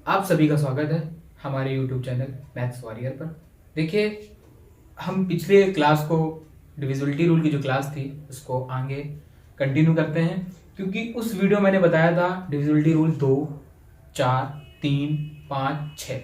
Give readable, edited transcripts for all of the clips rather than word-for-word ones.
आप सभी का स्वागत है हमारे YouTube चैनल मैथ्स वॉरियर पर। देखिए, हम पिछले क्लास को डिविजिबिलिटी रूल की जो क्लास थी उसको आगे कंटिन्यू करते हैं, क्योंकि उस वीडियो मैंने बताया था डिविजिबिलिटी रूल 2, 4, 3, 5, 6,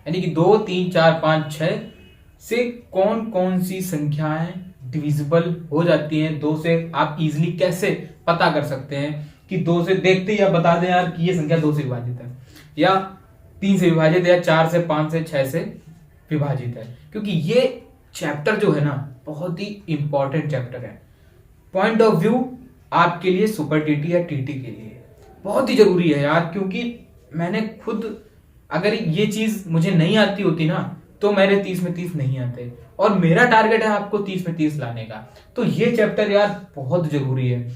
यानी कि 2, 3, 4, 5, 6 से कौन कौन सी संख्याएं डिविजिबल हो जाती हैं। 2 से आप इजीली कैसे पता कर सकते हैं कि 2 से देखते ही आप बता दें यार कि ये संख्या 2 से विभाजित है, या 3 से विभाजित है, या 4 से, 5 से, 6 से विभाजित है। क्योंकि ये चैप्टर जो है ना बहुत ही इंपॉर्टेंट चैप्टर है। पॉइंट ऑफ व्यू आपके लिए सुपर टीटी या टीटी के लिए बहुत ही जरूरी है यार, क्योंकि मैंने खुद, अगर ये चीज मुझे नहीं आती होती ना तो मेरे 30 में 30 नहीं आते, और मेरा टारगेट है आपको 30 में 30 लाने का। तो ये चैप्टर यार बहुत जरूरी है।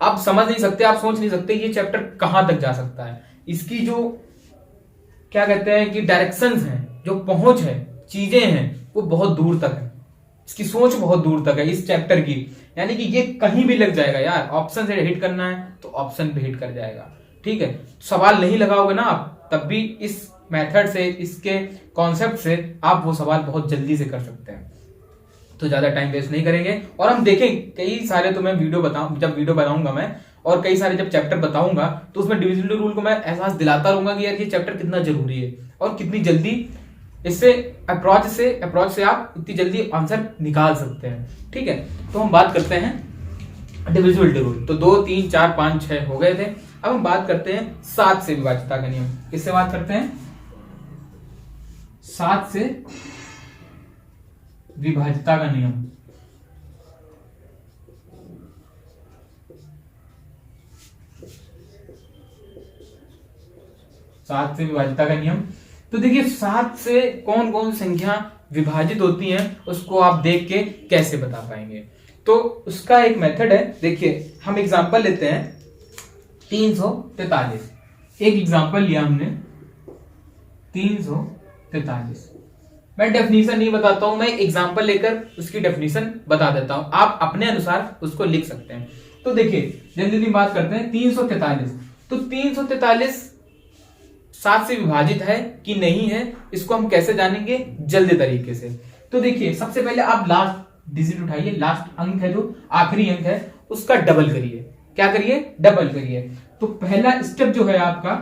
आप समझ नहीं सकते, आप सोच नहीं सकते ये चैप्टर कहां तक जा सकता है। इसकी जो क्या कहते हैं कि डायरेक्शंस हैं, जो पहुंच है, चीजें हैं, वो बहुत दूर तक है। इसकी सोच बहुत दूर तक है इस चैप्टर की, यानी कि ये कहीं भी लग जाएगा यार। ऑप्शन से हिट करना है तो ऑप्शन पे हिट कर जाएगा, ठीक है। सवाल नहीं लगाओगे ना आप, तब भी इस मेथड से, इसके कॉन्सेप्ट से आप वो सवाल बहुत जल्दी से कर सकते हैं। तो ज्यादा टाइम वेस्ट नहीं करेंगे और हम देखें कई सारे, तो मैं जब वीडियो बनाऊंगा मैं, और कई सारे जब चैप्टर बताऊंगा तो उसमें डिविजिबिलिटी रूल को मैं एहसास दिलाता रहूंगा कि यार ये चैप्टर कितना जरूरी है और कितनी जल्दी इससे अप्रोच से आप इतनी जल्दी आंसर निकाल सकते हैं, ठीक है। तो हम बात करते हैं डिविजिबिलिटी रूल। तो 2, 3, 4, 5, 6 हो गए थे। अब हम बात करते हैं 7 से विभाज्यता का नियम। किससे बात करते हैं? 7 से विभाज्यता का नियम। सात से विभाज्यता का नियम। तो देखिए 7 से कौन कौन संख्या विभाजित होती हैं उसको आप देख के कैसे बता पाएंगे। तो उसका एक मेथड है। देखिए हम एग्जांपल लेते हैं 343। एक एग्जांपल लिया हमने 343। मैं डेफिनेशन नहीं बताता हूं, मैं एग्जांपल लेकर उसकी डेफिनेशन बता देता हूं, आप अपने अनुसार उसको लिख सकते हैं। तो देखिए जल्दी बात करते हैं 343। तो 343 7 से विभाजित है कि नहीं है, इसको हम कैसे जानेंगे? जल्दी तरीके से। तो देखिए सबसे पहले आप लास्ट डिजिट उठाइए, लास्ट अंक है जो आखिरी अंक है उसका डबल करिए। क्या करिए? डबल करिए। तो पहला स्टेप जो है आपका,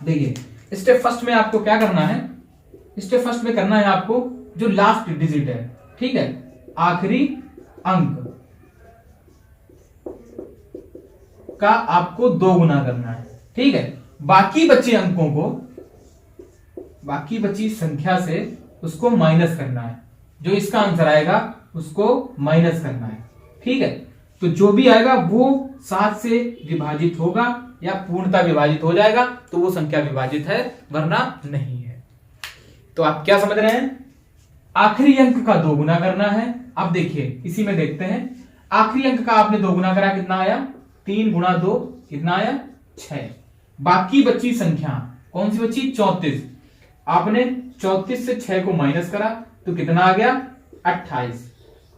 देखिए स्टेप फर्स्ट में आपको क्या करना है? स्टेप फर्स्ट में करना है आपको जो लास्ट डिजिट है, ठीक है, आखिरी अंक का आपको 2 गुना करना है, ठीक है। बाकी बचे अंकों को, बाकी बची संख्या से उसको माइनस करना है। जो इसका आंसर आएगा उसको माइनस करना है, ठीक है। तो जो भी आएगा वो 7 से विभाजित होगा या पूर्णतः विभाजित हो जाएगा, तो वो संख्या विभाजित है, वरना नहीं है। तो आप क्या समझ रहे हैं? आखिरी अंक का 2 गुना करना है। अब देखिए इसी में देखते हैं, आखिरी अंक का आपने 2 गुना करा, कितना आया? 3 गुना 2 कितना आया? 6। बाकी बची संख्या कौन सी बची? 34। आपने 34 से 6 को माइनस करा तो कितना आ गया? 28।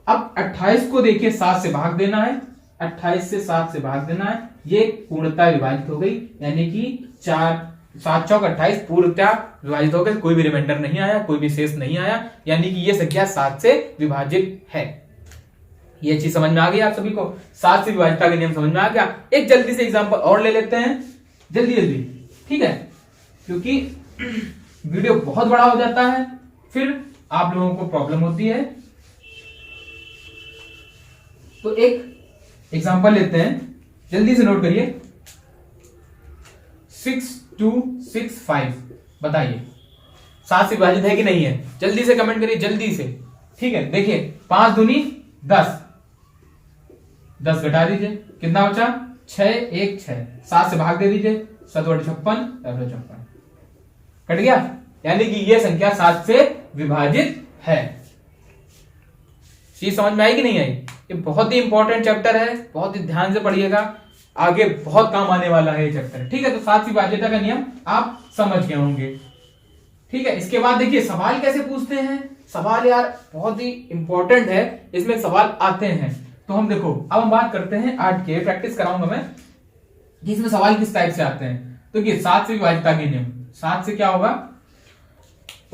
अब 28 को देखिए 7 से भाग देना है, 28 से 7 से भाग देना है, ये पूर्णतः विभाजित हो गई, यानी कि 7 चौक 28 पूर्णतः विभाजित हो गए, कोई भी रिमाइंडर नहीं आया, कोई भी शेष नहीं आया, यानी कि ये संख्या 7 से विभाजित है। ये चीज समझ में आ गई आप सभी को? 7 से विभाज्यता का नियम समझ में आ गया। एक जल्दी से एग्जांपल और ले लेते हैं, जल्दी जल्दी, ठीक है, क्योंकि वीडियो बहुत बड़ा हो जाता है, फिर आप लोगों को प्रॉब्लम होती है। तो एक एग्जांपल लेते हैं, जल्दी से नोट करिए। 6265 बताइए 7 से विभाजित है कि नहीं है? जल्दी से कमेंट करिए, जल्दी से, ठीक है। देखिए 5 दूनी 10, 10 घटा दीजिए, कितना बचा? 6, 1, 6, 7 से भाग दे दीजिए, 7 बटे 56, 56 कट गया, यानी कि यह संख्या 7 से विभाजित है। चीज समझ में आई कि नहीं आई? ये बहुत ही इंपॉर्टेंट चैप्टर है, बहुत ही ध्यान से पढ़िएगा, आगे बहुत काम आने वाला है ये चैप्टर, ठीक है। तो 7 से विभाज्यता का नियम आप समझ गए होंगे, ठीक है। इसके बाद देखिए सवाल कैसे पूछते हैं। सवाल यार बहुत ही इंपॉर्टेंट है, इसमें सवाल आते हैं। तो हम देखो, अब हम बात करते हैं 8 के, प्रैक्टिस कराऊंगा मैं कि इसमें सवाल किस टाइप से आते हैं। तो ये 7 से विभाजितता के नियम, 7 से क्या होगा,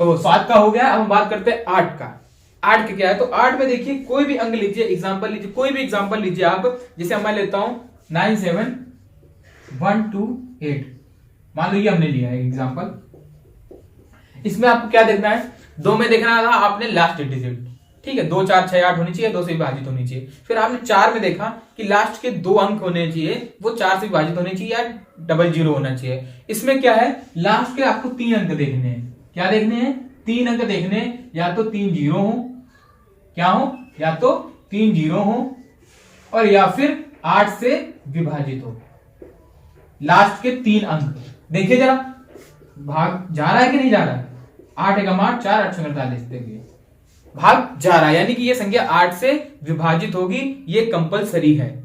तो 7 का हो गया। अब हम बात करते हैं 8 का। 8 का क्या है, तो 8 में देखिए कोई भी अंक लीजिए, एग्जांपल लीजिए, कोई भी एग्जांपल लीजिए आप, जैसे मैं लेता हूं 97128, मान लो ये हमने लिया है एग्जांपल। इसमें आपको क्या देखना है, 2 में देखना था आपने लास्ट डिजिट, ठीक है, 2 4 6 8 होनी चाहिए, 2 से विभाजित होनी चाहिए। फिर आपने 4 में देखा कि लास्ट के 2 अंक होने चाहिए, वो 4 से विभाजित होने चाहिए या 00 होना चाहिए। इसमें क्या है, लास्ट के आपको 3 अंक देखने हैं। क्या देखने हैं, 3 अंक देखने हैं, या तो 3 जीरो हो, क्या हो, या तो 3 जीरो हो, और या फिर 8 से विभाजित हो। लास्ट के 3 अंक देखिए जरा, भाग जा रहा है कि नहीं जा रहा है, 8 एकम 8 4 8 48, देखिए भाग जा रहा है, यानी कि ये संख्या 8 से विभाजित होगी, ये कंपलसरी है,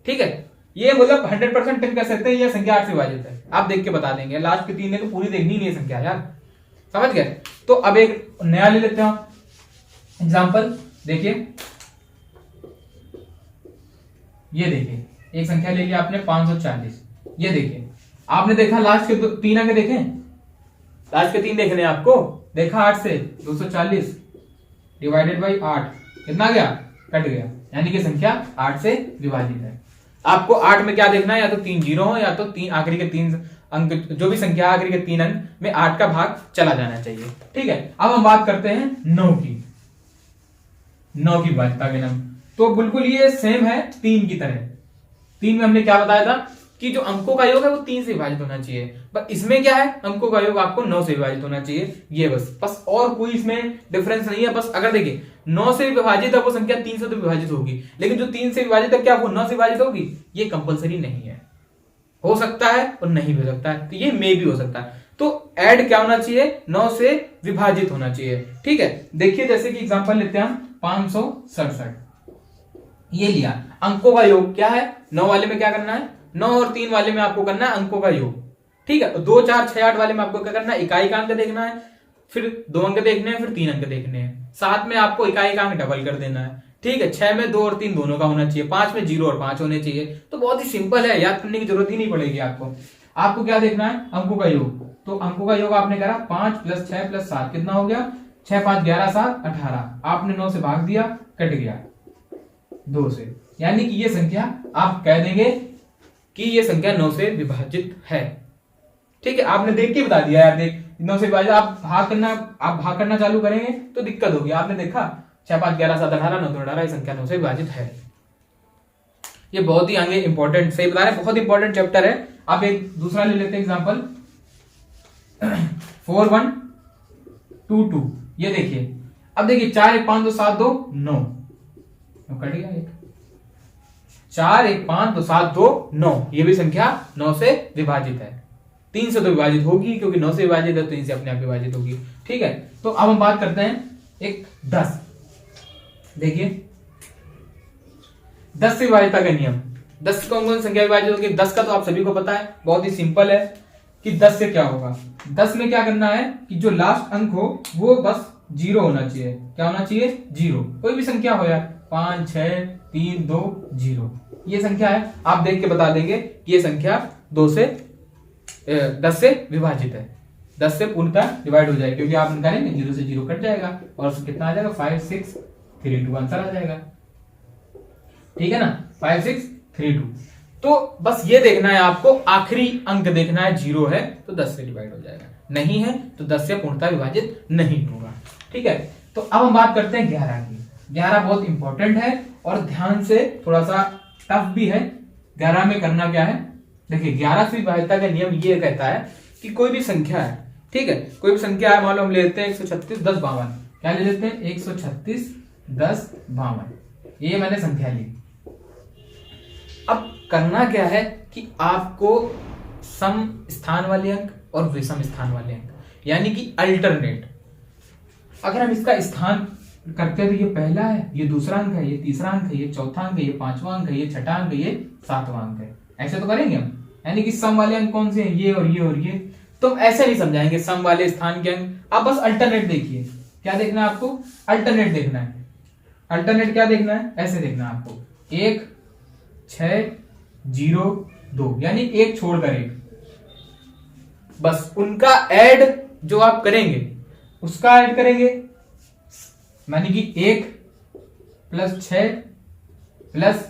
ठीक है। ये मतलब 100% टिक कर सकते हैं ये संख्या 8 से विभाजित है, आप देख के बता देंगे। लास्ट के 3 ने तो पूरी देखनी नहीं है संख्या यार, समझ गए। तो अब एक नया ले लेते हैं एग्जांपल, देखिए ये देखिए एक संख्या ले लिया आपने 540, ये देखिए आपने देखा लास्ट के 3 अंक देखे, लास्ट के 3 देखने आपको देखा, 8 से 240 डिवाइडेड बाई 8 कितना गया, कट गया, यानी कि संख्या 8 से विभाजित है। आपको 8 में क्या देखना है, या तो 3 जीरो हो, या तो 3 आखिरी के 3 अंक, जो भी संख्या आखिरी के 3 अंक में 8 का भाग चला जाना चाहिए, ठीक है। अब हम बात करते हैं 9 की, 9 की विभाजितता के नाम, तो बिल्कुल ये सेम है 3 की तरह। 3 में हमने क्या बताया था कि जो अंकों का योग है वो 3 से विभाजित होना चाहिए, पर इसमें क्या है, अंकों का योग आपको 9 से विभाजित होना चाहिए, ये बस और कोई इसमें डिफरेंस नहीं है। बस अगर देखिए 9 से विभाजित है वो संख्या 3 से तो विभाजित होगी, लेकिन जो 3 से विभाजित है क्या वो 9 से विभाजित होगी, ये कंपलसरी नहीं है, हो सकता है और नहीं भी हो सकता है, तो ये मे भी हो सकता है। तो ऐड क्या होना चाहिए, 9 से विभाजित होना चाहिए, ठीक है। देखिए जैसे कि एग्जांपल लेते हैं हम 567, ये लिया, अंकों का योग क्या है, 9 वाले में क्या करना है, 9 और 3 वाले में आपको करना है अंकों का योग, ठीक है। 2 4 6 8 वाले में आपको क्या करना है, इकाई का अंक देखना है, फिर 2 अंक देखने हैं, फिर 3 अंक देखने हैं, 7 में आपको इकाई का अंक डबल कर देना है, ठीक है। 6 में 2 और 3 दोनों का होना चाहिए, 5 में 0 और 5 होने चाहिए। तो बहुत ही सिंपल है, याद करने की जरूरत ही नहीं पड़ेगी आपको। आपको क्या देखना है, अंकों का योग, तो अंकों का योग आपने करा 5 + 6 + 7 कितना हो गया, 6 5 11 7 18, आपने 9 से भाग दिया, कट गया 2 से, यानी कि ये संख्या आप कह देंगे कि ये संख्या 9 से विभाजित है, ठीक है। आपने देख के बता दिया यार, देख 9 से विभाजित, आप भाग करना चालू करेंगे तो दिक्कत होगी। आपने देखा 6 5 11 7 18 9 18, ये संख्या 9 से विभाजित है। ये बहुत ही आगे इंपॉर्टेंट, सही बता रहे हैं, बहुत इंपॉर्टेंट चैप्टर है। आप एक दूसरा ले लेते हैं एग्जांपल 4122, ये देखिए, अब देखिए 4 1 5 2 7 2 9, कट गया एक, 4 1 5 2 7 2 9, ये भी संख्या 9 से विभाजित है। 3 से तो विभाजित होगी क्योंकि 9 से विभाजित है, तो 3 से अपने आप विभाजित होगी, ठीक है। तो अब हम बात करते हैं एक 10, देखिए 10 से विभाजितता का नियम, 10 से कौन कौन संख्या विभाजित होगी, 10 का तो आप सभी को पता है, बहुत ही सिंपल है कि 10 से क्या होगा। 10 में क्या करना है कि जो लास्ट अंक हो वो बस 0 होना चाहिए, क्या होना चाहिए, 0, कोई भी संख्या हो यार, 5 6 3 2 0, ये संख्या है। आप देख के बता देंगे कि ये संख्या 10 से विभाजित है, 10 से पूर्णतः डिवाइड हो जाएगी, क्योंकि आप निकालेंगे 0 से 0 कट जाएगा और कितना आ जाएगा, 5 6 3 2 आंसर आ जाएगा, ठीक है ना, 5 6 3 2। तो बस ये देखना है आपको, आखिरी अंक देखना है, 0 है तो 10 से डिवाइड हो जाएगा, नहीं है तो 10 से पूर्णतः विभाजित नहीं होगा, ठीक है। तो अब हम बात करते हैं 11 की। 11 बहुत इंपॉर्टेंट है और ध्यान से, थोड़ा सा टफ भी है। 11 में करना क्या है, देखिए 11 से विभाजितता का नियम ये कहता है कि कोई भी संख्या है, ठीक है, कोई भी संख्या है, मान लो हम ले लेते हैं 136 10 52, क्या ले लेते हैं 136 10 52, ये मैंने संख्या ली। अब करना क्या है कि आपको सम स्थान वाले अंक और विषम स्थान वाले अंक, यानी कि अल्टरनेट, अगर हम इसका स्थान करते हैं तो ये पहला है, ये दूसरा अंक है, ये तीसरा अंक है, ये चौथा अंक है, ये पांचवा अंक है, ये छठा अंक है, ये सातवां अंक है, ऐसे तो करेंगे हम, यानी कि सम वाले अंक कौन से हैं, ये और ये और ये। तो हम ऐसे नहीं समझाएंगे सम वाले स्थान के अंक, आप बस अल्टरनेट देखिए, क्या देखना है आपको, अल्टरनेट देखना है। अल्टरनेट क्या देखना है, ऐसे देखना है आपको, 1 6 0 2, यानी एक छोड़कर एक, बस उनका ऐड जो आप करेंगे उसका ऐड करेंगे, मानी कि 1 प्लस 6 प्लस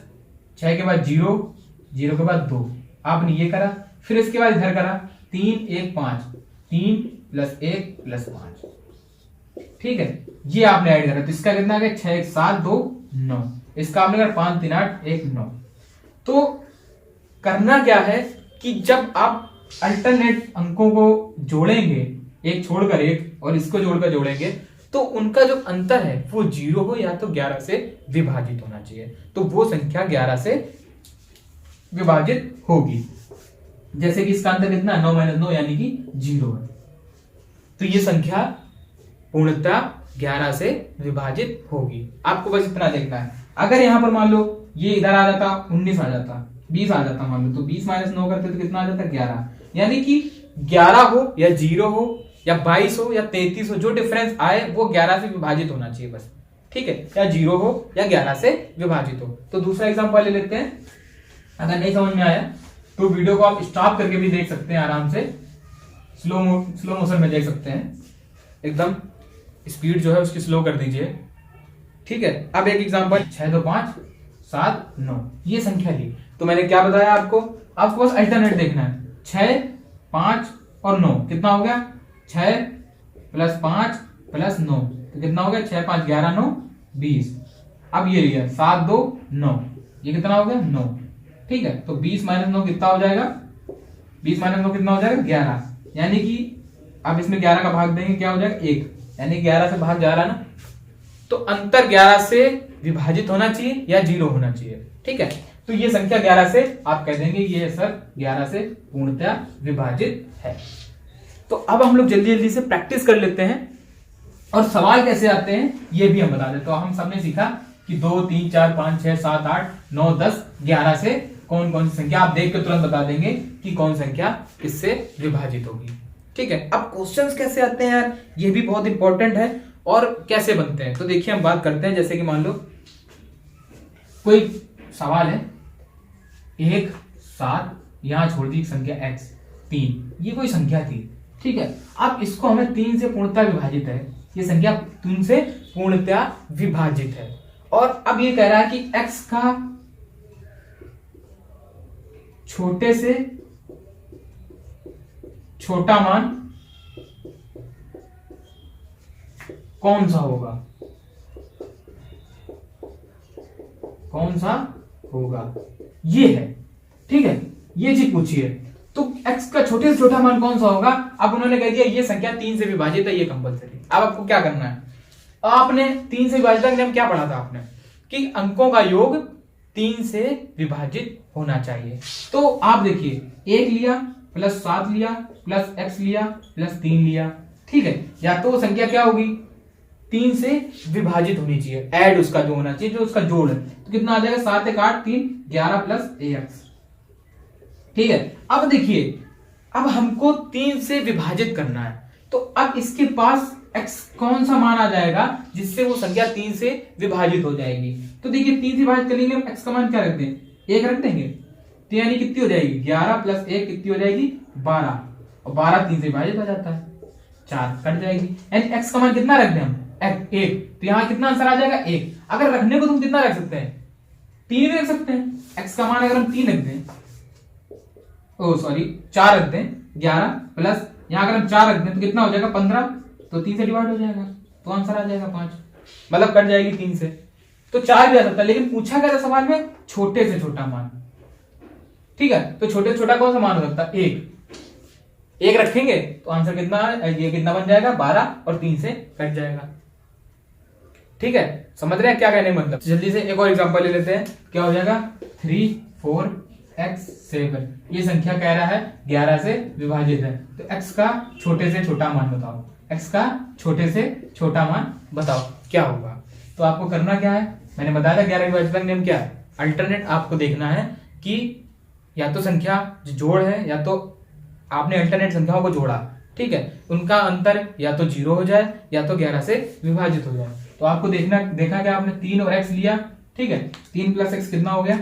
6 के बाद 0, 0 के बाद 2, आपने ये करा, फिर इसके बाद इधर करा 3 1 5, 3 प्लस 1 प्लस 5, ठीक है, ये आपने ऐड करा, तो इसका कितना आ गया 6 1 7 2 9, इसका आपने करा 5 3 8 1 9। तो करना क्या है कि जब आप अल्टरनेट अंकों को जोड़ेंगे, एक छोड़कर एक और इसको जोड़कर जोड़ेंगे, तो उनका जो अंतर है वो 0 हो या तो 11 से विभाजित होना चाहिए, तो वो संख्या 11 से विभाजित होगी। जैसे कि इसका अंतर कितना 9 - 9 यानी कि 0 है, तो ये संख्या पूर्णतः 11 से विभाजित होगी। आपको बस इतना देखना है। अगर यहां पर मान लो ये इधर आ जाता 19 आ जाता 20 आ जाता मान लो, तो 20 - 9 करते तो कितना आ जाता 11, यानी कि 11 हो या 0 हो या 22 हो या 33 हो, जो डिफरेंस आए वो 11 से विभाजित होना चाहिए बस, ठीक है, या 0 हो या 11 से विभाजित हो। तो दूसरा एग्जांपल ले लेते हैं। अगर नहीं समझ में आया तो वीडियो को आप स्टॉप करके भी देख सकते हैं, आराम से स्लो मोशन में देख सकते हैं, एकदम स्पीड जो है उसकी स्लो कर दीजिए, ठीक है। अब एक एग्जांपल 6 2 5 7 9, ये संख्या ली, तो मैंने क्या बताया आपको बस अल्टरनेट देखना है, 6 5 और 9 कितना हो गया 6 प्लस 5 प्लस 9, तो कितना हो गया 6 5 11 9 20। अब ये लिया 7 2 9, ये कितना हो गया 9, ठीक है। तो 20 - 9 कितना हो जाएगा, 20 - 9 कितना हो जाएगा 11, यानी कि अब इसमें 11 का भाग देंगे क्या हो जाएगा 1, यानी 11 से भाग जा रहा ना, तो अंतर 11 से विभाजित होना चाहिए या 0 होना चाहिए, ठीक है। तो ये संख्या 11 से आप कह देंगे ये सर 11 से पूर्णतः विभाजित है। तो अब हम लोग जल्दी जल्दी से प्रैक्टिस कर लेते हैं और सवाल कैसे आते हैं ये भी हम बता दें। तो हम सबने सीखा कि 2 3 4 5 6 7 8 9 10 11 से कौन कौन सी संख्या, आप देख के तुरंत बता देंगे कि कौन संख्या किससे विभाजित होगी, ठीक है। अब क्वेश्चंस कैसे आते हैं यार, ये भी बहुत इंपॉर्टेंट है, और कैसे बनते हैं तो देखिए हम बात करते हैं। जैसे कि मान लो कोई सवाल है 1 7, यहां छोड़ दी संख्या x 3, ये कोई संख्या थी, ठीक है। अब इसको हमें 3 से पूर्णतः विभाजित है, ये संख्या 3 से पूर्णतः विभाजित है, और अब ये कह रहा है कि x का छोटे से छोटा मान कौन सा होगा, कौन सा होगा, ये है, ठीक है, ये चीज पूछी है। तो x का छोटे से छोटा मान कौन सा होगा, अब उन्होंने कह दिया ये संख्या 3 से विभाजित है, ये कंपलसरी। अब आपको क्या करना है, आपने 3 से विभाजित का नियम क्या पढ़ा था आपने कि अंकों का योग 3 से विभाजित होना चाहिए। तो आप देखिए 1 लिया प्लस 7 लिया प्लस x लिया प्लस 3 लिया, ठीक है, या तो संख्या क्या होगी 3 से विभाजित होनी चाहिए, ऐड उसका जो होना चाहिए, जो उसका जोड़ है, तो कितना आ जाएगा 7 1 8 3 11 प्लस ax, ठीक है। अब देखिए अब हमको 3 से विभाजित करना है, तो अब इसके पास x कौन सा मान आ जाएगा जिससे वो संख्या 3 से विभाजित हो जाएगी। तो देखिए 3 से विभाजित कर लेंगे, x का मान क्या रख दें 1 रख देंगे, तो यानी कितनी हो जाएगी 11 प्लस 1 कितनी हो जाएगी 12, और 12 3 से विभाजित हो जाता है 4 कट जाएगी, यानी x का मान कितना रख दें हम 1, तो यहाँ कितना आंसर आ जाएगा 1। अगर रखने को तुम कितना रख सकते हैं 3 भी रख सकते हैं, x का मान अगर हम 3 रख दें, ओ सॉरी 4 रख दें 11 प्लस यहाँ अगर हम 4 रख दें तो कितना हो जाएगा 15, तो 3 से डिवाइड हो जाएगा, तो आंसर आ जाएगा 5, मतलब कट जाएगी 3 से। तो 4 भी आ सकता है, लेकिन पूछा गया था सवाल में छोटे से छोटा मान, ठीक है। तो छोटे से छोटा कौन सा मान हो सकता है 1 रखेंगे तो आंसर कितना है, ये कितना बन जाएगा 12, और 3 से कट जाएगा, ठीक है। समझ रहे हैं क्या कहने मतलब। जल्दी से एक और एग्जांपल ले लेते हैं, क्या हो जाएगा 3 4 x 7, ये संख्या कह रहा है 11 से विभाजित है, तो x का छोटे से छोटा मान बताओ, x का छोटे से छोटा मान बताओ क्या होगा। तो आपको करना क्या है, मैंने बताया था 11 विभाजित का नियम क्या है, अल्टरनेट आपको देखना है कि या तो संख्या जो जोड़ है या तो आपने अल्टरनेट संख्याओं को जोड़ा, ठीक है, उनका अंतर या तो 0 हो जाए या तो 11 से विभाजित हो जाए। तो आपको देखा क्या आपने 3 और x लिया, ठीक है, 3 प्लस x कितना हो गया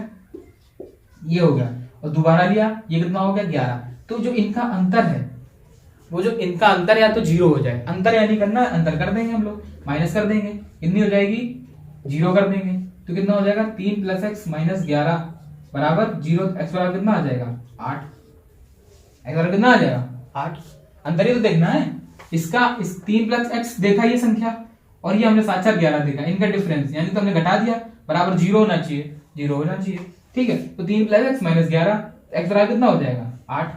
ये हो गया, और दोबारा लिया ये कितना हो गया 11, तो जो इनका अंतर है वो जो इनका अंतर या तो 0 हो जाए, अंतर यानी करना, अंतर कर देंगे हम लोग, माइनस कर देंगे, कितनी हो जाएगी 0 कर देंगे, तो कितना हो जाएगा 3 + x - 11 बराबर 0। x बराबर कितना आ जाएगा 8, x बराबर कितना आ जाएगा 8। अंतर ही तो देखना है इसका, इस 3 + x देखा ये संख्या और ये हमने साथ साथ 11 देखा, इनका डिफरेंस यानी तो हमने घटा दिया, बराबर 0 होना चाहिए, 0 होना चाहिए, ठीक है। तो 3 + x - 11, x बराबर कितना हो जाएगा 8,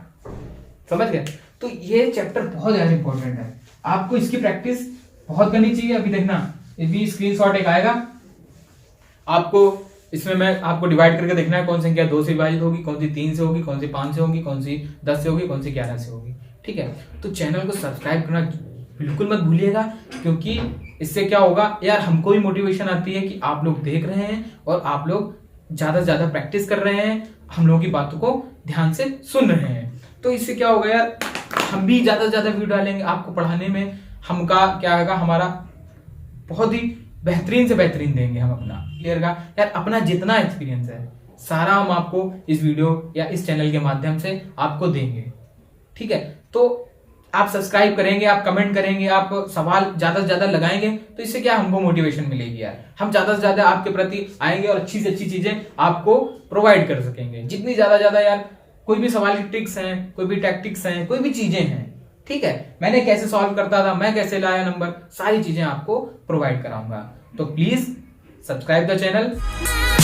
समझ गए। तो ये चैप्टर बहुत ज्यादा इंपॉर्टेंट है, आपको इसकी प्रैक्टिस बहुत करनी चाहिए। अभी देखना भी स्क्रीनशॉट एक आएगा आपको, इसमें मैं आपको डिवाइड करके देखना है कौन सी संख्या 2 से विभाजित होगी, कौन सी 3 से होगी, कौन सी 5 से होगी, कौन सी 10 से होगी, कौन सी 11 से होगी, ठीक है। तो चैनल को सब्सक्राइब करना बिल्कुल मत भूलिएगा, क्योंकि इससे क्या होगा यार, हमको भी मोटिवेशन आती है कि आप लोग देख रहे हैं और आप लोग ज्यादा से ज्यादा प्रैक्टिस कर रहे हैं, हम लोगों की बातों को ध्यान से सुन रहे हैं। तो इससे क्या होगा यार, हम भी ज्यादा से ज्यादा वीडियो डालेंगे आपको पढ़ाने में, हमका क्या होगा, हमारा बहुत ही बेहतरीन से बेहतरीन देंगे हम अपना, क्लियर का यार। अपना जितना एक्सपीरियंस है सारा हम आपको इस वीडियो या इस चैनल के माध्यम से आपको देंगे, ठीक है। तो आप सब्सक्राइब करेंगे, आप कमेंट करेंगे, आप सवाल ज्यादा से ज्यादा लगाएंगे, तो इससे क्या हमको मोटिवेशन मिलेगी यार, हम ज्यादा से ज्यादा आपके प्रति आएंगे और अच्छी से अच्छी चीजें आपको प्रोवाइड कर सकेंगे। जितनी ज्यादा यार, कोई भी सवाल की ट्रिक्स हैं, कोई भी टैक्टिक्स हैं, कोई भी चीजें हैं, ठीक है, मैंने कैसे सॉल्व करता था, मैं कैसे लाया नंबर, सारी चीजें आपको प्रोवाइड कराऊंगा। तो प्लीज सब्सक्राइब द चैनल।